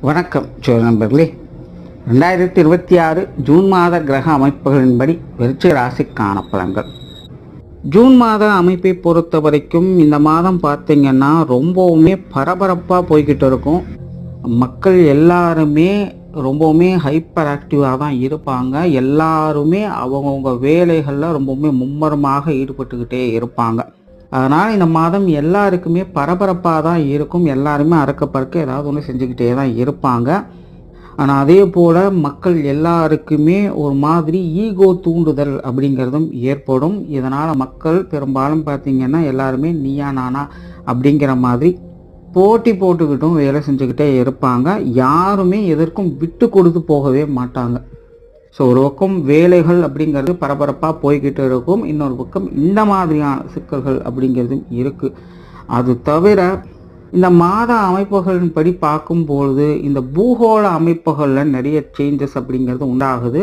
வணக்கம் நண்பர்களே. 2026 ஜூன் மாத கிரக அமைப்புகளின்படி விருச்சிக ராசிக்கான பலன்கள். ஜூன் மாத அமைப்பை பொறுத்த வரைக்கும் இந்த மாதம் பார்த்திங்கன்னா ரொம்பவுமே பரபரப்பாக போய்கிட்டு இருக்கும். மக்கள் எல்லாருமே ரொம்பவுமே ஹைப்பர் ஆக்டிவாக தான் இருப்பாங்க. எல்லாருமே அவங்கவுங்க வேலைகளில் ரொம்பவுமே மும்மரமாக ஈடுபட்டுக்கிட்டே இருப்பாங்க. அதனால் இந்த மாதம் எல்லாருக்குமே பரபரப்பாக தான் இருக்கும். எல்லாருமே அறக்க பறக்க ஏதாவது ஒன்று செஞ்சுக்கிட்டே தான் இருப்பாங்க. ஆனால் அதே போல் மக்கள் எல்லாருக்குமே ஒரு மாதிரி ஈகோ தூண்டுதல் அப்படிங்கிறதும் ஏற்படும். இதனால் மக்கள் பெரும்பாலும் பார்த்திங்கன்னா எல்லாருமே நீயா நானா அப்படிங்கிற மாதிரி போட்டி போட்டுக்கிட்டும் வேலை செஞ்சுக்கிட்டே இருப்பாங்க. யாருமே எதற்கும் விட்டு கொடுத்து போகவே மாட்டாங்க. ஸோ ஒரு பக்கம் வேலைகள் அப்படிங்கிறது பரபரப்பாக போய்கிட்டு இருக்கும். இன்னொரு பக்கம் இந்த மாதிரியான சிக்கல்கள் அப்படிங்கிறதும் இருக்குது. அது தவிர இந்த மாத அமைப்புகளின் படி பார்க்கும்பொழுது இந்த பூகோள அமைப்புகளில் நிறைய சேஞ்சஸ் அப்படிங்கிறது உண்டாகுது.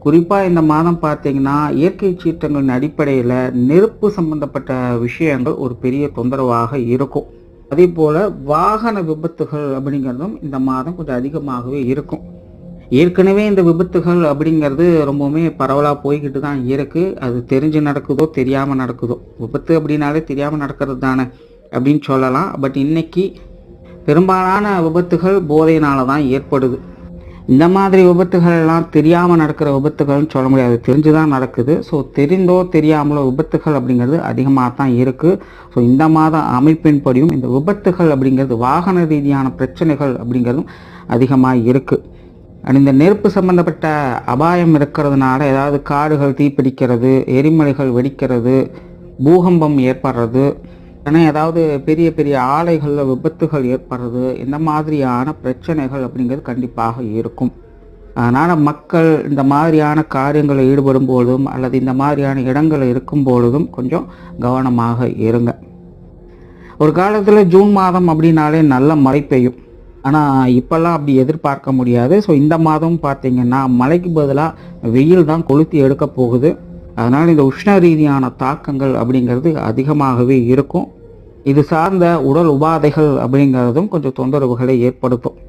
குறிப்பாக இந்த மாதம் பார்த்திங்கன்னா இயற்கை சீற்றங்களின் அடிப்படையில் நெருப்பு சம்பந்தப்பட்ட விஷயங்கள் ஒரு பெரிய தொந்தரவாக இருக்கும். அதே போல் வாகன விபத்துகள் அப்படிங்கிறதும் இந்த மாதம் கொஞ்சம் அதிகமாகவே இருக்கும். ஏற்கனவே இந்த விபத்துகள் அப்படிங்கிறது ரொம்பவுமே பரவலாக போய்கிட்டு தான் இருக்குது. அது தெரிஞ்சு நடக்குதோ தெரியாமல் நடக்குதோ, விபத்து அப்படின்னாலே தெரியாமல் நடக்கிறது தானே அப்படின்னு சொல்லலாம். பட் இன்னைக்கு பெரும்பாலான விபத்துகள் போதையினால தான் ஏற்படுது. இந்த மாதிரி விபத்துகள் எல்லாம் தெரியாமல் நடக்கிற விபத்துகள்னு சொல்ல முடியாது, தெரிஞ்சு தான் நடக்குது. ஸோ தெரிந்தோ தெரியாமலோ விபத்துகள் அப்படிங்கிறது அதிகமாக தான் இருக்குது. ஸோ இந்த மாத அமைப்பின்படியும் இந்த விபத்துகள் அப்படிங்கிறது வாகன ரீதியான பிரச்சனைகள் அப்படிங்கிறதும் அதிகமாக இருக்குது. அண்ட் இந்த நெருப்பு சம்பந்தப்பட்ட அபாயம் இருக்கிறதுனால ஏதாவது காடுகள் தீப்பிடிக்கிறது, எரிமலைகள் வெடிக்கிறது, பூகம்பம் ஏற்படுறது, ஆனால் ஏதாவது பெரிய பெரிய ஆலைகளில் விபத்துகள் ஏற்படுறது, இந்த மாதிரியான பிரச்சனைகள் அப்படிங்கிறது கண்டிப்பாக இருக்கும். அதனால் மக்கள் இந்த மாதிரியான காரியங்களில் ஈடுபடும் பொழுதும் அல்லது இந்த மாதிரியான இடங்களில் இருக்கும் பொழுதும் கொஞ்சம் கவனமாக இருங்க. ஒரு காலத்தில் ஜூன் மாதம் அப்படின்னாலே நல்ல மழை பெய்யும். ஆனால் இப்போல்லாம் அப்படி எதிர்பார்க்க முடியாது. ஸோ இந்த மாதம் பார்த்திங்கன்னா மழைக்கு பதிலாக வெயில் தான் கொளுத்தி எடுக்க போகுது. அதனால் இந்த உஷ்ண ரீதியான தாக்கங்கள் அப்படிங்கிறது அதிகமாகவே இருக்கும். இது சார்ந்த உடல் உபாதைகள் அப்படிங்கிறதும் கொஞ்சம் தொந்தரவுகளை ஏற்படுத்தும்.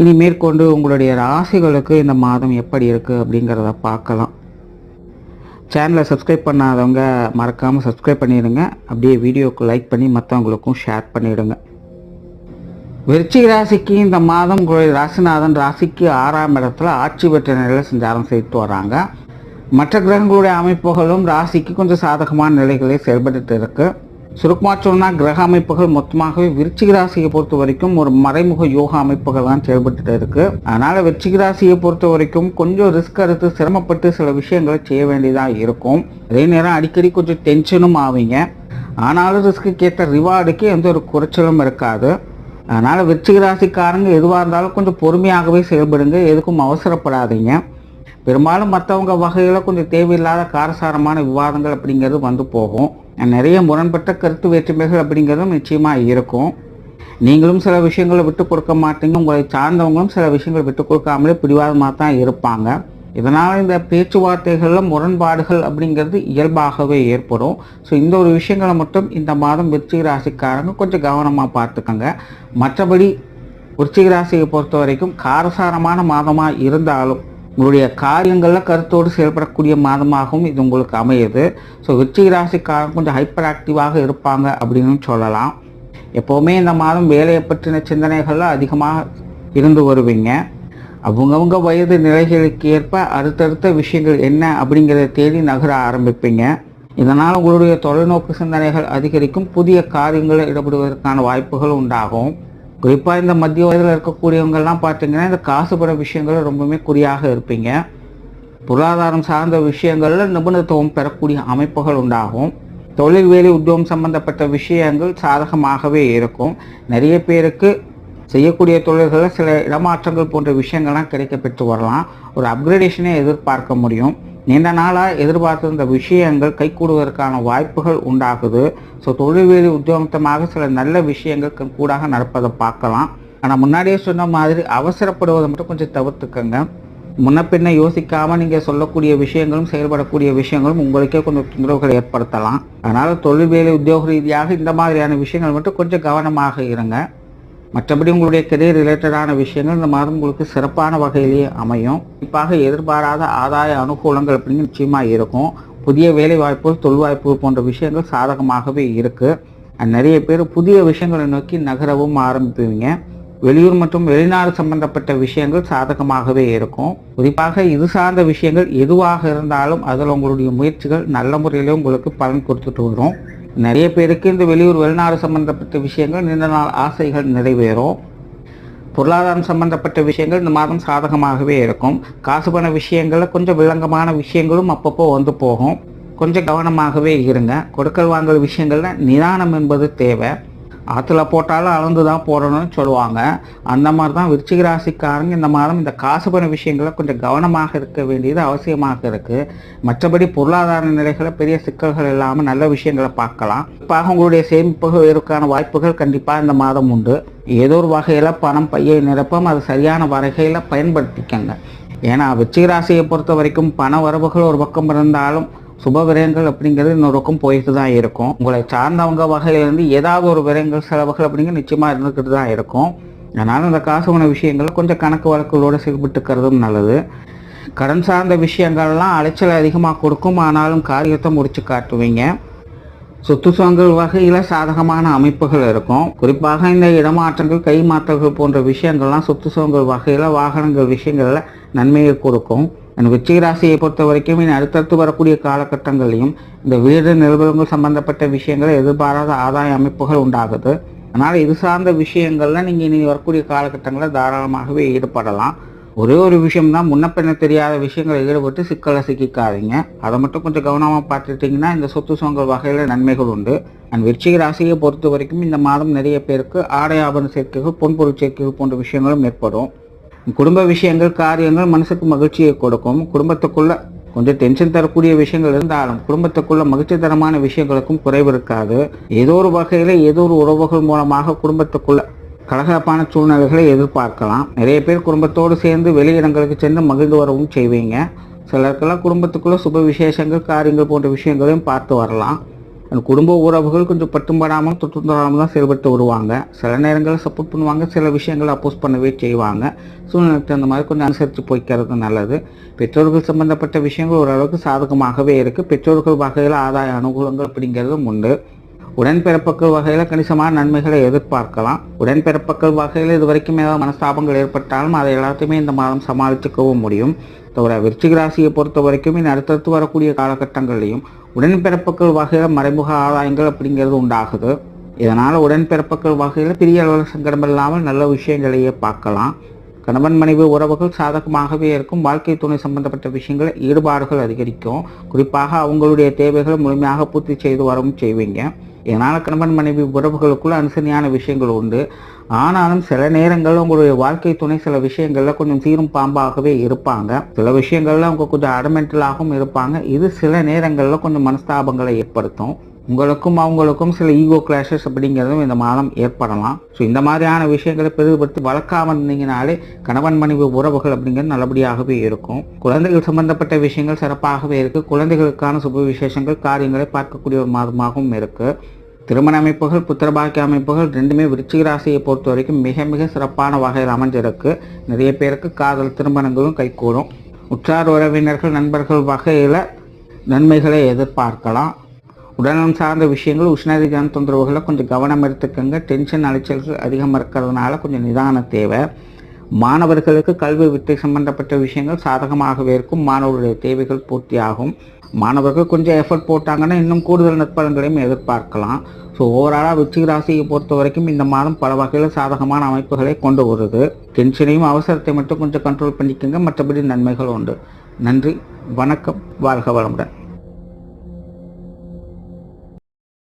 இனி மேற்கொண்டு உங்களுடைய ராசிகளுக்கு இந்த மாதம் எப்படி இருக்குது அப்படிங்கிறத பார்க்கலாம். சேனலை சப்ஸ்கிரைப் பண்ணாதவங்க மறக்காமல் சப்ஸ்கிரைப் பண்ணிடுங்க. அப்படியே வீடியோக்கு லைக் பண்ணி மற்றவங்களுக்கும் ஷேர் பண்ணிவிடுங்க. விருச்சிக ராசிக்கு இந்த மாதம் உங்களுடைய ராசிநாதன் ராசிக்கு 6ஆம் இடத்துல ஆட்சி பெற்ற நிலையில் சஞ்சாரம் செய்து வராங்க. மற்ற கிரகங்களுடைய அமைப்புகளும் ராசிக்கு கொஞ்சம் சாதகமான நிலைகளே செயல்பட்டு இருக்கு. சுருக்கமாக சொன்னால் கிரக அமைப்புகள் மொத்தமாகவே விருச்சிக ராசியை பொறுத்த வரைக்கும் ஒரு மறைமுக யோகா அமைப்புகள் தான் செயல்பட்டு இருக்கு. அதனால விருச்சிக ராசியை பொறுத்த வரைக்கும் கொஞ்சம் ரிஸ்க் எடுத்து சிரமப்பட்டு சில விஷயங்களை செய்ய வேண்டியதாக இருக்கும். அதே நேரம் அடிக்கடி கொஞ்சம் டென்ஷனும் ஆவீங்க. ஆனாலும் ரிஸ்க்கு ஏற்ற ரிவார்டுக்கு எந்த ஒரு குறைச்சலும் இருக்காது. அதனால் விருச்சிக ராசிக்காரங்க எதுவாக இருந்தாலும் கொஞ்சம் பொறுமையாகவே செயல்படுங்க, எதுக்கும் அவசரப்படாதீங்க. பெரும்பாலும் மற்றவங்க வகையில் கொஞ்சம் தேவையில்லாத காரசாரமான விவாதங்கள் அப்படிங்கிறது வந்து போகும். நிறைய முரண்பட்ட கருத்து வேற்றுமைகள் அப்படிங்கிறதும் நிச்சயமாக இருக்கும். நீங்களும் சில விஷயங்களை விட்டு கொடுக்க மாட்டீங்க, உங்களை சார்ந்தவங்களும் சில விஷயங்களை விட்டு கொடுக்காமலே பிடிவாதமாக தான் இருப்பாங்க. இதனால் இந்த பேச்சுவார்த்தைகளில் முரண்பாடுகள் அப்படிங்கிறது இயல்பாகவே ஏற்படும். ஸோ இந்த ஒரு விஷயங்களை மட்டும் இந்த மாதம் விருச்சிக ராசிக்காரங்க கொஞ்சம் கவனமாக பார்த்துக்கோங்க. மற்றபடி விருச்சிக ராசியை பொறுத்த வரைக்கும் காரசாரமான மாதமாக இருந்தாலும் உங்களுடைய காரியங்களில் கருத்தோடு செயல்படக்கூடிய மாதமாகவும் இது உங்களுக்கு அமையுது. ஸோ விருச்சிக ராசிக்காரங்க கொஞ்சம் ஹைப்பர் ஆக்டிவாக இருப்பாங்க அப்படின்னு சொல்லலாம். எப்போவுமே இந்த மாதம் வேலையை பற்றின சிந்தனைகளில் அதிகமாக இருந்து வருவீங்க. அவங்கவுங்க வயது நிலைகளுக்கு ஏற்ப அடுத்தடுத்த விஷயங்கள் என்ன அப்படிங்கிறத தேடி நகர ஆரம்பிப்பீங்க. இதனால் உங்களுடைய தொலைநோக்கு சிந்தனைகள் அதிகரிக்கும். புதிய காரியங்களில் ஈடுபடுவதற்கான வாய்ப்புகள் உண்டாகும். குறிப்பாக இந்த மத்திய வயதில் இருக்கக்கூடியவங்கெல்லாம் பார்த்தீங்கன்னா இந்த காசுபட விஷயங்கள் ரொம்பவுமே குறியாக இருப்பீங்க. பொருளாதாரம் சார்ந்த விஷயங்களில் நிபுணத்துவம் பெறக்கூடிய அமைப்புகள் உண்டாகும். தொழில் வேலை உத்தியோகம் சம்பந்தப்பட்ட விஷயங்கள் சாதகமாகவே இருக்கும். நிறைய பேருக்கு செய்யக்கூடிய தொழில்களில் சில இடமாற்றங்கள் போன்ற விஷயங்கள்லாம் கிடைக்க பெற்று வரலாம். ஒரு அப்கிரேடேஷனை எதிர்பார்க்க முடியும். நீண்ட நாளாக எதிர்பார்த்த இந்த விஷயங்கள் கைகூடுவதற்கான வாய்ப்புகள் உண்டாகுது. ஸோ தொழில் வேலை உத்தியோகத்தமாக சில நல்ல விஷயங்கள் கூடாக நடப்பதை பார்க்கலாம். ஆனால் முன்னாடியே சொன்ன மாதிரி அவசரப்படுவதை மட்டும் கொஞ்சம் தவிர்த்துக்கங்க. முன்ன பின்ன யோசிக்காமல் நீங்கள் சொல்லக்கூடிய விஷயங்களும் செயல்படக்கூடிய விஷயங்களும் உங்களுக்கே கொஞ்சம் தொந்தரவுகளை ஏற்படுத்தலாம். அதனால் தொழில் வேலை உத்தியோக ரீதியாக இந்த மாதிரியான விஷயங்கள் மட்டும் கொஞ்சம் கவனமாக இருங்க. மற்றபடி உங்களுடைய கெரியர் ரிலேட்டடான விஷயங்கள் இந்த மாதம் உங்களுக்கு சிறப்பான வகையிலேயே அமையும். குறிப்பாக எதிர்பாராத ஆதாய அனுகூலங்கள் அப்படின்னு நிச்சயமாக இருக்கும். புதிய வேலை வாய்ப்புகள், தொழில் வாய்ப்புகள் போன்ற விஷயங்கள் சாதகமாகவே இருக்குது. நிறைய பேர் புதிய விஷயங்களை நோக்கி நகரவும் ஆரம்பிப்பீங்க. வெளியூர் மற்றும் வெளிநாடு சம்பந்தப்பட்ட விஷயங்கள் சாதகமாகவே இருக்கும். குறிப்பாக இது சார்ந்த விஷயங்கள் எதுவாக இருந்தாலும் அதில் உங்களுடைய முயற்சிகள் நல்ல முறையிலே உங்களுக்கு பலன் கொடுத்துட்டு வரும். நிறைய பேருக்கு இந்த வெளியூர் வெளிநாடு சம்பந்தப்பட்ட விஷயங்கள் நீண்ட நாள் ஆசைகள் நிறைவேறும். பொருளாதாரம் சம்பந்தப்பட்ட விஷயங்கள் இந்த மாதம் சாதகமாகவே இருக்கும். காசு பண விஷயங்களில் கொஞ்சம் விளங்கமான விஷயங்களும் அப்பப்போ வந்து போகும். கொஞ்சம் கவனமாகவே இருங்க. கொடுக்கல் வாங்கல் விஷயங்களில் நிதானம் என்பது தேவை. ஆற்றுல போட்டாலும் அளந்து தான் போடணும்னு சொல்லுவாங்க. அந்த மாதிரி தான் விருச்சிக ராசிக்காரங்க இந்த மாதம் இந்த காசு பண விஷயங்களை கொஞ்சம் கவனமாக இருக்க வேண்டியது அவசியமாக இருக்குது. மற்றபடி பொருளாதார நிலைகளை பெரிய சிக்கல்கள் இல்லாமல் நல்ல விஷயங்களை பார்க்கலாம். குறிப்பாக உங்களுடைய சேமிப்புகளுக்கான வாய்ப்புகள் கண்டிப்பாக இந்த மாதம் உண்டு. ஏதோ ஒரு வகையில் பணம் பையை நிரப்பம் அது சரியான வகையில் பயன்படுத்திக்கங்க. ஏன்னா விருச்சிக ராசியை பொறுத்த வரைக்கும் பண வரவுகள் ஒரு பக்கம் இருந்தாலும் சுப விரயங்கள் அப்படிங்கிறது இன்னொரு பக்கம் போயிட்டு தான் இருக்கும். உங்களை சார்ந்தவங்க வகையிலேருந்து ஏதாவது ஒரு விரயங்கள் செலவுகள் அப்படிங்கிறது நிச்சயமாக இருந்துக்கிட்டு தான் இருக்கும். அதனால் இந்த காசு பண விஷயங்கள் கொஞ்சம் கணக்கு வழக்குகளோடு செயல்பட்டுக்கிறதும் நல்லது. கடன் சார்ந்த விஷயங்கள்லாம் அலைச்சல் அதிகமாக கொடுக்கும். ஆனாலும் காரியத்தை முடிச்சு காட்டுவீங்க. சொத்து சுகங்கள் வகையில் சாதகமான அமைப்புகள் இருக்கும். குறிப்பாக இந்த இடமாற்றங்கள், கை மாற்றங்கள் போன்ற விஷயங்கள்லாம் சொத்து சுகங்கள் வகையில் வாகனங்கள் விஷயங்களில் நன்மையை கொடுக்கும். விருச்சிக ராசியை பொறுத்த வரைக்கும் இனி அடுத்தடுத்து வரக்கூடிய காலகட்டங்களையும் இந்த வீடு நிறுவனங்கள் சம்பந்தப்பட்ட விஷயங்கள் எதிர்பாராத ஆதாய அமைப்புகள் உண்டாகுது. அதனால் இது சார்ந்த விஷயங்கள்ல நீங்கள் இனி வரக்கூடிய காலகட்டங்களில் தாராளமாகவே ஈடுபடலாம். ஒரே ஒரு விஷயம்தான், முன்ன பின்ன தெரியாத விஷயங்களை ஈடுபட்டு சிக்கலை சிக்கிக்காதீங்க. அதை மட்டும் கொஞ்சம் கவனமாக பார்த்துட்டிங்கன்னா இந்த சொத்து சுகங்கள் வகையில் நன்மைகள் உண்டு. விருச்சிக ராசியை பொறுத்த வரைக்கும் இந்த மாதம் நிறைய பேருக்கு ஆடை ஆபரண சேர்க்கைகள், பொன்பொருள் சேர்க்கைகள் போன்ற விஷயங்களும் ஏற்படும். குடும்ப விஷயங்கள், காரியங்கள் மனசுக்கு மகிழ்ச்சியை கொடுக்கும். குடும்பத்துக்குள்ள கொஞ்சம் டென்ஷன் தரக்கூடிய விஷயங்கள் இருந்தாலும் குடும்பத்துக்குள்ள மகிழ்ச்சி தரமான விஷயங்களுக்கும் குறைவு இருக்காது. ஏதோ ஒரு வகையில் ஏதோ ஒரு உறவுகள் மூலமாக குடும்பத்துக்குள்ள கலகலப்பான சூழ்நிலைகளை எதிர்பார்க்கலாம். நிறைய பேர் குடும்பத்தோடு சேர்ந்து வெளியிடங்களுக்கு சென்று மகிழ்ந்து வரவும் செய்வீங்க. சிலருக்கெல்லாம் குடும்பத்துக்குள்ள சுப விசேஷங்கள், காரியங்கள் போன்ற விஷயங்களையும் பார்த்து வரலாம். குடும்ப உறவுகள் கொஞ்சம் பட்டும்படாமல் தொட்டுந்தராமல் தான் செயல்பட்டு வருவாங்க. சில நேரங்களில் சப்போர்ட் பண்ணுவாங்க, சில விஷயங்களை அப்போஸ் பண்ணவே செய்வாங்க. சூழ்நிலைக்கு அந்த மாதிரி கொஞ்சம் அனுசரித்து போய்க்கிறது நல்லது. பெற்றோர்கள் சம்பந்தப்பட்ட விஷயங்கள் ஓரளவுக்கு சாதகமாகவே இருக்குது. பெற்றோர்கள் வகையில் ஆதாய அனுகூலங்கள் அப்படிங்கிறதும் உண்டு. உடன்பிறப்புகள் வகையில் கணிசமான நன்மைகளை எதிர்பார்க்கலாம். உடன்பிறப்புகள் வகையில் இது வரைக்கும் ஏதாவது மனஸ்தாபங்கள் ஏற்பட்டாலும் அதை எல்லாத்தையுமே இந்த மாதம் சமாளித்துக்கவும் முடியும். தவிர விருச்சிக ராசியை பொறுத்த வரைக்கும் இனி அடுத்தடுத்து வரக்கூடிய காலகட்டங்களையும் உடன்பிறப்புகள் வகையில் மறைமுக ஆதாயங்கள் அப்படிங்கிறது உண்டாகுது. இதனால் உடன்பிறப்புகள் வகையில் பெரிய அளவில் சங்கடம் இல்லாமல் நல்ல விஷயங்களையே பார்க்கலாம். கணவன் மனைவி உறவுகள் சாதகமாகவே இருக்கும். வாழ்க்கை துணை சம்பந்தப்பட்ட விஷயங்கள் ஈடுபாடுகள் அதிகரிக்கும். குறிப்பாக அவங்களுடைய தேவைகளை முழுமையாக பூர்த்தி செய்து வரவும் செய்வீங்க. இதனால் கணவன் மனைவி உறவுகளுக்குள்ள அனுசரணையான விஷயங்கள் உண்டு. ஆனாலும் சில நேரங்களில் உங்களுடைய வாழ்க்கை துணை சில விஷயங்களில் கொஞ்சம் சீரும் பாம்பாகவே இருப்பாங்க. சில விஷயங்கள்ல அவங்க கொஞ்சம் அடமெண்டலாகவும் இருப்பாங்க. இது சில நேரங்களில் கொஞ்சம் மனஸ்தாபங்களை ஏற்படுத்தும். உங்களுக்கும் அவங்களுக்கும் சில ஈகோ கிளாஷஸ் அப்படிங்கிறதும் இந்த மாதம் ஏற்படலாம். ஸோ இந்த மாதிரியான விஷயங்களை பெரிதுபடுத்தி வளர்க்காமல் இருந்தீங்கனாலே கணவன் மனைவி உறவுகள் அப்படிங்கிறது நல்லபடியாகவே இருக்கும். குழந்தைகள் சம்பந்தப்பட்ட விஷயங்கள் சிறப்பாகவே இருக்கு. குழந்தைகளுக்கான சுப விசேஷங்கள், காரியங்களை பார்க்கக்கூடிய ஒரு மாதமாகவும் இருக்கு. திருமண அமைப்புகள், புத்திரபாக்கிய அமைப்புகள் ரெண்டுமே விருச்சிக ராசியை பொறுத்த வரைக்கும் மிக மிக சிறப்பான வகையில் அமைஞ்சிருக்கு. நிறைய பேருக்கு காதல் திருமணங்களும் கைகூடும். உற்றார் உறவினர்கள், நண்பர்கள் வகையில் நன்மைகளை எதிர்பார்க்கலாம். உடல்நலம் சார்ந்த விஷயங்கள், உஷ்ணரீதியான தொந்தரவுகளை கொஞ்சம் கவனம் எடுத்துக்கங்க. டென்ஷன் அலைச்சல்கள் அதிகமாக இருக்கிறதுனால கொஞ்சம் நிதானம் தேவை. மாணவர்களுக்கு கல்வி வித்தை சம்பந்தப்பட்ட விஷயங்கள் சாதகமாகவே இருக்கும். மாணவர்களுடைய தேவைகள் பூர்த்தி ஆகும். மாணவர்கள் கொஞ்சம் எஃபர்ட் போட்டாங்கன்னா இன்னும் கூடுதல் நற்பலன்களையும் எதிர்பார்க்கலாம். ஸோ ஓவராலாக விருச்சிக ராசியை பொறுத்த வரைக்கும் இந்த மாதம் பல வகையில் சாதகமான அமைப்புகளை கொண்டு வருது. டென்ஷனையும் அவசரத்தை மட்டும் கொஞ்சம் கண்ட்ரோல் பண்ணிக்கோங்க. மற்றபடி நன்மைகள் உண்டு. நன்றி, வணக்கம், வாழ்க வளமுடன்.